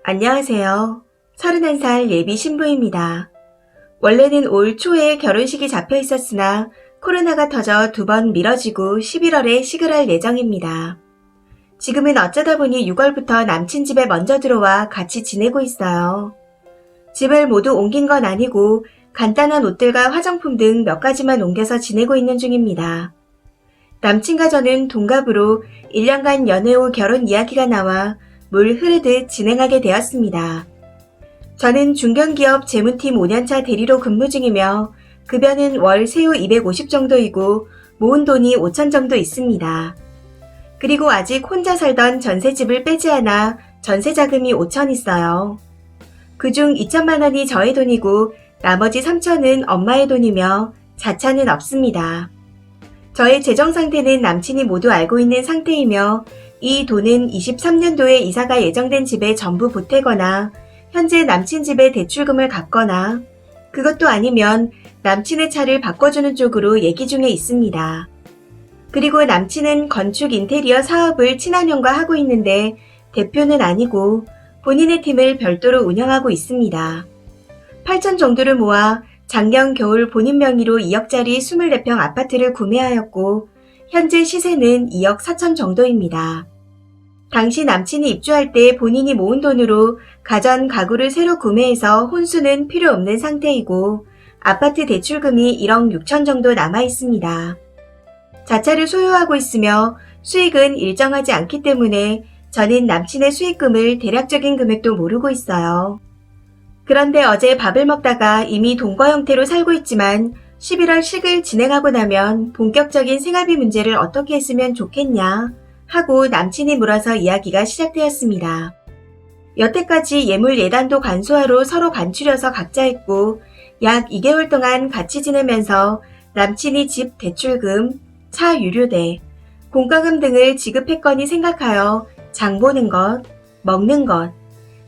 안녕하세요. 31살 예비 신부입니다. 원래는 올 초에 결혼식이 잡혀 있었으나 코로나가 터져 2번 미뤄지고 11월에 시글할 예정입니다. 지금은 어쩌다 보니 6월부터 남친 집에 먼저 들어와 같이 지내고 있어요. 집을 모두 옮긴 건 아니고 간단한 옷들과 화장품 등 몇 가지만 옮겨서 지내고 있는 중입니다. 남친과 저는 동갑으로 1년간 연애 후 결혼 이야기가 나와 물 흐르듯 진행하게 되었습니다. 저는 중견기업 재무팀 5년차 대리로 근무 중이며 급여는 월 세후 250 정도이고 모은 돈이 5천 정도 있습니다. 그리고 아직 혼자 살던 전셋집을 빼지 않아 전세 자금이 5천 있어요. 그중 2천만 원이 저의 돈이고 나머지 3천은 엄마의 돈이며 자차는 없습니다. 저의 재정 상태는 남친이 모두 알고 있는 상태이며 이 돈은 23년도에 이사가 예정된 집에 전부 보태거나 현재 남친 집에 대출금을 갚거나 그것도 아니면 남친의 차를 바꿔주는 쪽으로 얘기 중에 있습니다. 그리고 남친은 건축 인테리어 사업을 친한형과 하고 있는데 대표는 아니고 본인의 팀을 별도로 운영하고 있습니다. 8천 정도를 모아 작년 겨울 본인 명의로 2억짜리 24평 아파트를 구매하였고 현재 시세는 2억 4천 정도입니다. 당시 남친이 입주할 때 본인이 모은 돈으로 가전 가구를 새로 구매해서 혼수는 필요 없는 상태이고 아파트 대출금이 1억 6천 정도 남아 있습니다. 자차를 소유하고 있으며 수익은 일정하지 않기 때문에 저는 남친의 수익금을 대략적인 금액도 모르고 있어요. 그런데 어제 밥을 먹다가 이미 동거 형태로 살고 있지만 11월 식을 진행하고 나면 본격적인 생활비 문제를 어떻게 했으면 좋겠냐 하고 남친이 물어서 이야기가 시작되었습니다. 여태까지 예물 예단도 간소화로 서로 간추려서 각자 했고 약 2개월 동안 같이 지내면서 남친이 집 대출금, 차 유료대, 공과금 등을 지급했거니 생각하여 장 보는 것, 먹는 것,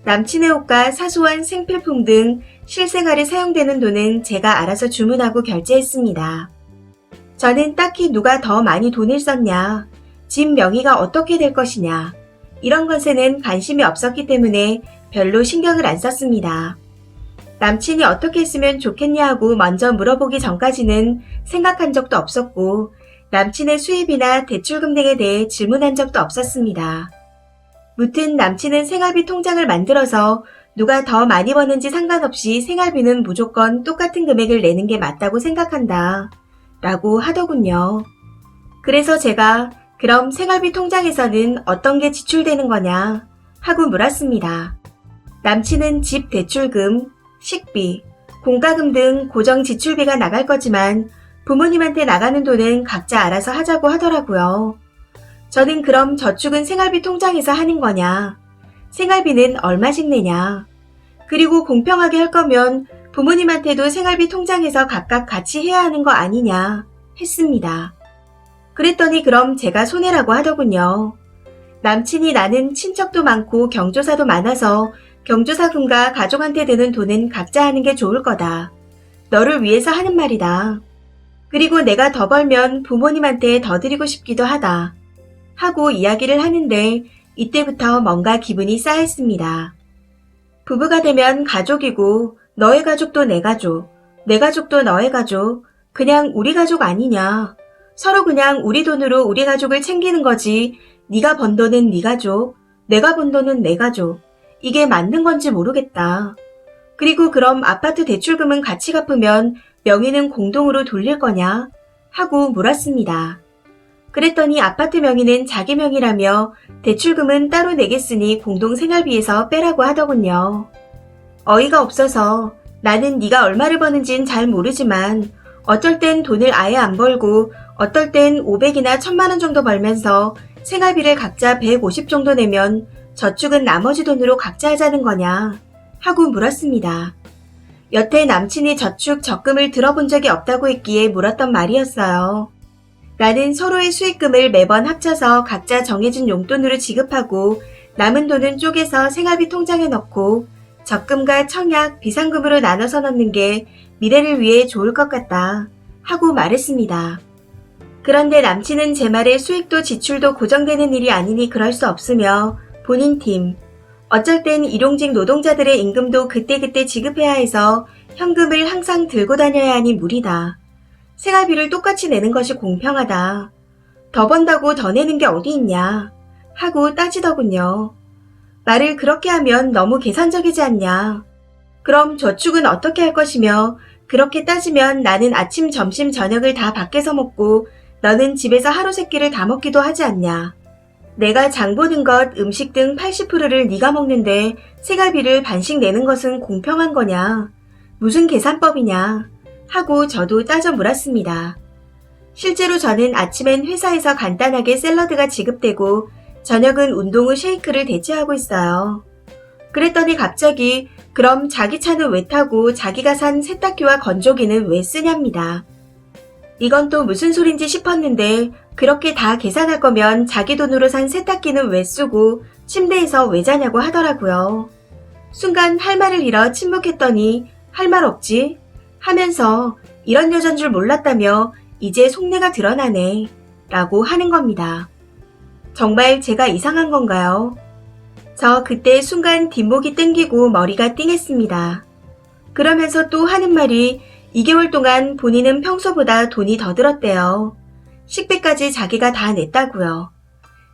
남친의 옷과 사소한 생필품 등 실생활에 사용되는 돈은 제가 알아서 주문하고 결제했습니다. 저는 딱히 누가 더 많이 돈을 썼냐, 집 명의가 어떻게 될 것이냐, 이런 것에는 관심이 없었기 때문에 별로 신경을 안 썼습니다. 남친이 어떻게 했으면 좋겠냐 하고 먼저 물어보기 전까지는 생각한 적도 없었고 남친의 수입이나 대출금 등에 대해 질문한 적도 없었습니다. 무튼 남친은 생활비 통장을 만들어서 누가 더 많이 버는지 상관없이 생활비는 무조건 똑같은 금액을 내는 게 맞다고 생각한다 라고 하더군요. 그래서 제가 그럼 생활비 통장에서는 어떤 게 지출되는 거냐 하고 물었습니다. 남친은 집 대출금, 식비, 공과금 등 고정 지출비가 나갈 거지만 부모님한테 나가는 돈은 각자 알아서 하자고 하더라고요. 저는 그럼 저축은 생활비 통장에서 하는 거냐? 생활비는 얼마씩 내냐? 그리고 공평하게 할 거면 부모님한테도 생활비 통장에서 각각 같이 해야 하는 거 아니냐? 했습니다. 그랬더니 그럼 제가 손해라고 하더군요. 남친이 나는 친척도 많고 경조사도 많아서 경조사금과 가족한테 드는 돈은 각자 하는 게 좋을 거다. 너를 위해서 하는 말이다. 그리고 내가 더 벌면 부모님한테 더 드리고 싶기도 하다. 하고 이야기를 하는데 이때부터 뭔가 기분이 싸했습니다. 부부가 되면 가족이고 너의 가족도 내 가족, 내 가족도 너의 가족, 그냥 우리 가족 아니냐. 서로 그냥 우리 돈으로 우리 가족을 챙기는 거지 네가 번 돈은 네 가족, 내가 번 돈은 내 가족. 이게 맞는 건지 모르겠다. 그리고 그럼 아파트 대출금은 같이 갚으면 명의는 공동으로 돌릴 거냐? 하고 물었습니다. 그랬더니 아파트 명의는 자기 명의라며 대출금은 따로 내겠으니 공동 생활비에서 빼라고 하더군요. 어이가 없어서 나는 네가 얼마를 버는진 잘 모르지만 어떨 땐 돈을 아예 안 벌고 어떨 땐 500이나 1000만 원 정도 벌면서 생활비를 각자 150 정도 내면 저축은 나머지 돈으로 각자 하자는 거냐 하고 물었습니다. 여태 남친이 저축 적금을 들어본 적이 없다고 했기에 물었던 말이었어요. 나는 서로의 수익금을 매번 합쳐서 각자 정해진 용돈으로 지급하고 남은 돈은 쪼개서 생활비 통장에 넣고 적금과 청약, 비상금으로 나눠서 넣는 게 미래를 위해 좋을 것 같다 하고 말했습니다. 그런데 남친은 제 말에 수익도 지출도 고정되는 일이 아니니 그럴 수 없으며 본인 팀, 어쩔 땐 일용직 노동자들의 임금도 그때그때 지급해야 해서 현금을 항상 들고 다녀야 하니 무리다. 생활비를 똑같이 내는 것이 공평하다. 더 번다고 더 내는 게 어디 있냐 하고 따지더군요. 말을 그렇게 하면 너무 계산적이지 않냐. 그럼 저축은 어떻게 할 것이며 그렇게 따지면 나는 아침, 점심, 저녁을 다 밖에서 먹고 너는 집에서 하루 세 끼를 다 먹기도 하지 않냐. 내가 장 보는 것, 음식 등 80%를 네가 먹는데 생활비를 반씩 내는 것은 공평한 거냐. 무슨 계산법이냐 하고 저도 따져 물었습니다. 실제로 저는 아침엔 회사에서 간단하게 샐러드가 지급되고 저녁은 운동 후 쉐이크를 대체하고 있어요. 그랬더니 갑자기 그럼 자기 차는 왜 타고 자기가 산 세탁기와 건조기는 왜 쓰냐입니다. 이건 또 무슨 소린지 싶었는데 그렇게 다 계산할 거면 자기 돈으로 산 세탁기는 왜 쓰고 침대에서 왜 자냐고 하더라고요. 순간 할 말을 잃어 침묵했더니 할 말 없지? 하면서 이런 여잔 줄 몰랐다며 이제 속내가 드러나네 라고 하는 겁니다. 정말 제가 이상한 건가요? 저 그때 순간 뒷목이 땡기고 머리가 띵했습니다. 그러면서 또 하는 말이 2개월 동안 본인은 평소보다 돈이 더 들었대요. 식비까지 자기가 다 냈다고요.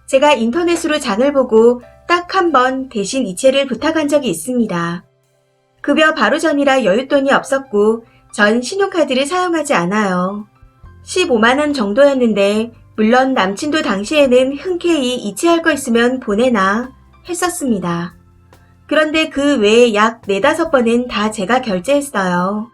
제가 인터넷으로 장을 보고 딱 한 번 대신 이체를 부탁한 적이 있습니다. 급여 바로 전이라 여윳돈이 없었고 전 신용카드를 사용하지 않아요. 15만원 정도였는데 물론 남친도 당시에는 흔쾌히 이체할 거 있으면 보내나 했었습니다. 그런데 그 외에 약 4-5번은 다 제가 결제했어요.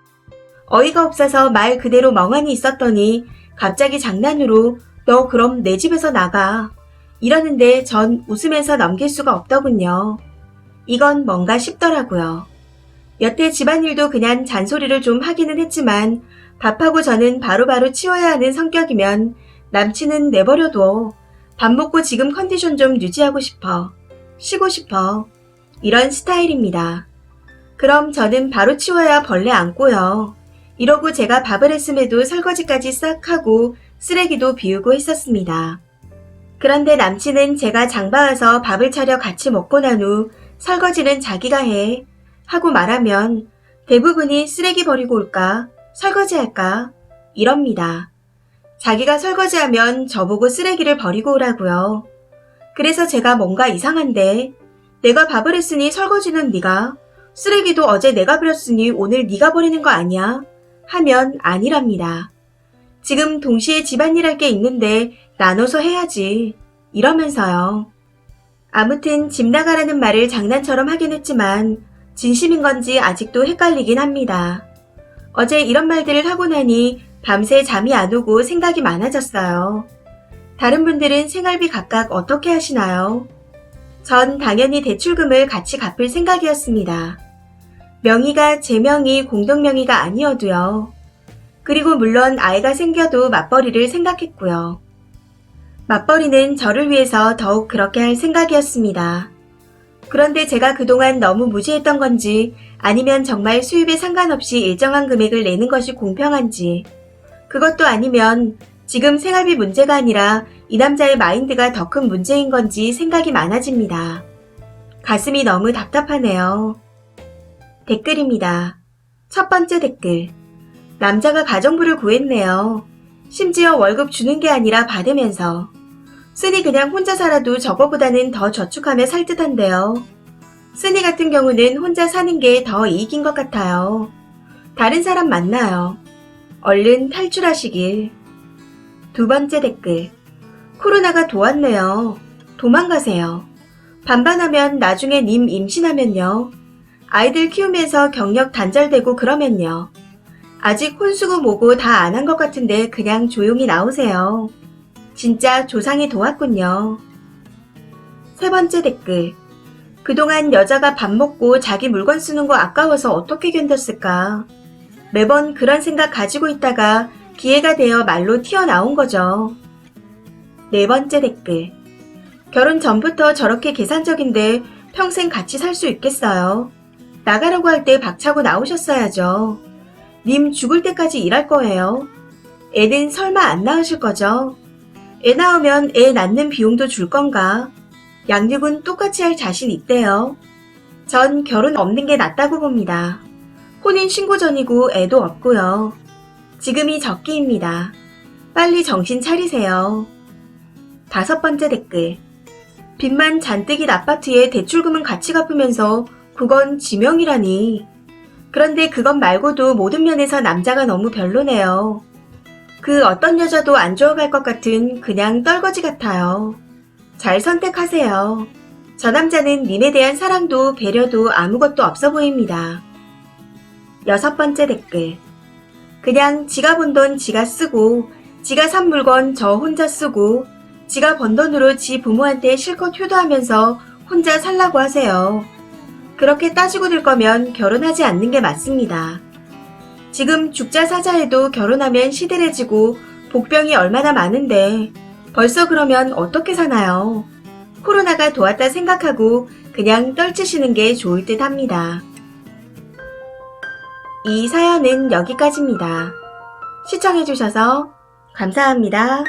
어이가 없어서 말 그대로 멍하니 있었더니 갑자기 장난으로 너 그럼 내 집에서 나가 이러는데 전 웃으면서 넘길 수가 없더군요. 이건 뭔가 싶더라고요. 여태 집안일도 그냥 잔소리를 좀 하기는 했지만 밥하고 저는 바로바로 치워야 하는 성격이면 남친은 내버려둬. 밥 먹고 지금 컨디션 좀 유지하고 싶어. 쉬고 싶어. 이런 스타일입니다. 그럼 저는 바로 치워야 벌레 안고요. 이러고 제가 밥을 했음에도 설거지까지 싹 하고 쓰레기도 비우고 했었습니다. 그런데 남친은 제가 장 봐와서 밥을 차려 같이 먹고 난 후 설거지는 자기가 해 하고 말하면 대부분이 쓰레기 버리고 올까? 설거지할까? 이럽니다. 자기가 설거지하면 저보고 쓰레기를 버리고 오라고요. 그래서 제가 뭔가 이상한데 내가 밥을 했으니 설거지는 네가 쓰레기도 어제 내가 버렸으니 오늘 네가 버리는 거 아니야? 하면 아니랍니다. 지금 동시에 집안일 할 게 있는데 나눠서 해야지. 이러면서요. 아무튼 집 나가라는 말을 장난처럼 하긴 했지만 진심인 건지 아직도 헷갈리긴 합니다. 어제 이런 말들을 하고 나니 밤새 잠이 안 오고 생각이 많아졌어요. 다른 분들은 생활비 각각 어떻게 하시나요? 전 당연히 대출금을 같이 갚을 생각이었습니다. 명의가 제 명의 공동명의가 아니어도요. 그리고 물론 아이가 생겨도 맞벌이를 생각했고요. 맞벌이는 저를 위해서 더욱 그렇게 할 생각이었습니다. 그런데 제가 그동안 너무 무지했던 건지 아니면 정말 수입에 상관없이 일정한 금액을 내는 것이 공평한지 그것도 아니면 지금 생활비 문제가 아니라 이 남자의 마인드가 더 큰 문제인 건지 생각이 많아집니다. 가슴이 너무 답답하네요. 댓글입니다. 첫 번째 댓글. 남자가 가정부를 구했네요. 심지어 월급 주는 게 아니라 받으면서. 쓰니 그냥 혼자 살아도 저거보다는 더 저축하며 살 듯한데요. 쓰니 같은 경우는 혼자 사는 게 더 이익인 것 같아요. 다른 사람 만나요. 얼른 탈출하시길. 두 번째 댓글. 코로나가 도왔네요. 도망가세요. 반반하면 나중에 님 임신하면요. 아이들 키우면서 경력 단절되고 그러면요. 아직 혼수고 뭐고 다 안 한 것 같은데 그냥 조용히 나오세요. 진짜 조상이 도왔군요. 세 번째 댓글. 그동안 여자가 밥 먹고 자기 물건 쓰는 거 아까워서 어떻게 견뎠을까? 매번 그런 생각 가지고 있다가 기회가 되어 말로 튀어나온 거죠. 네 번째 댓글. 결혼 전부터 저렇게 계산적인데 평생 같이 살 수 있겠어요? 나가라고 할 때 박차고 나오셨어야죠. 님 죽을 때까지 일할 거예요. 애는 설마 안 낳으실 거죠? 애 낳으면 애 낳는 비용도 줄 건가? 양육은 똑같이 할 자신 있대요. 전 결혼 없는 게 낫다고 봅니다. 혼인 신고 전이고 애도 없고요. 지금이 적기입니다. 빨리 정신 차리세요. 5번째 댓글. 빚만 잔뜩인 아파트에 대출금은 같이 갚으면서 그건 지명이라니. 그런데 그것 말고도 모든 면에서 남자가 너무 별로네요. 그 어떤 여자도 안 좋아갈 것 같은 그냥 떨거지 같아요. 잘 선택하세요. 저 남자는 님에 대한 사랑도 배려도 아무것도 없어 보입니다. 6번째 댓글. 그냥 지가 번 돈 지가 쓰고, 지가 산 물건 저 혼자 쓰고, 지가 번 돈으로 지 부모한테 실컷 효도하면서 혼자 살라고 하세요. 그렇게 따지고 들 거면 결혼하지 않는 게 맞습니다. 지금 죽자 사자 해도 결혼하면 시들해지고 복병이 얼마나 많은데 벌써 그러면 어떻게 사나요? 코로나가 도왔다 생각하고 그냥 떨치시는 게 좋을 듯 합니다. 이 사연은 여기까지입니다. 시청해주셔서 감사합니다.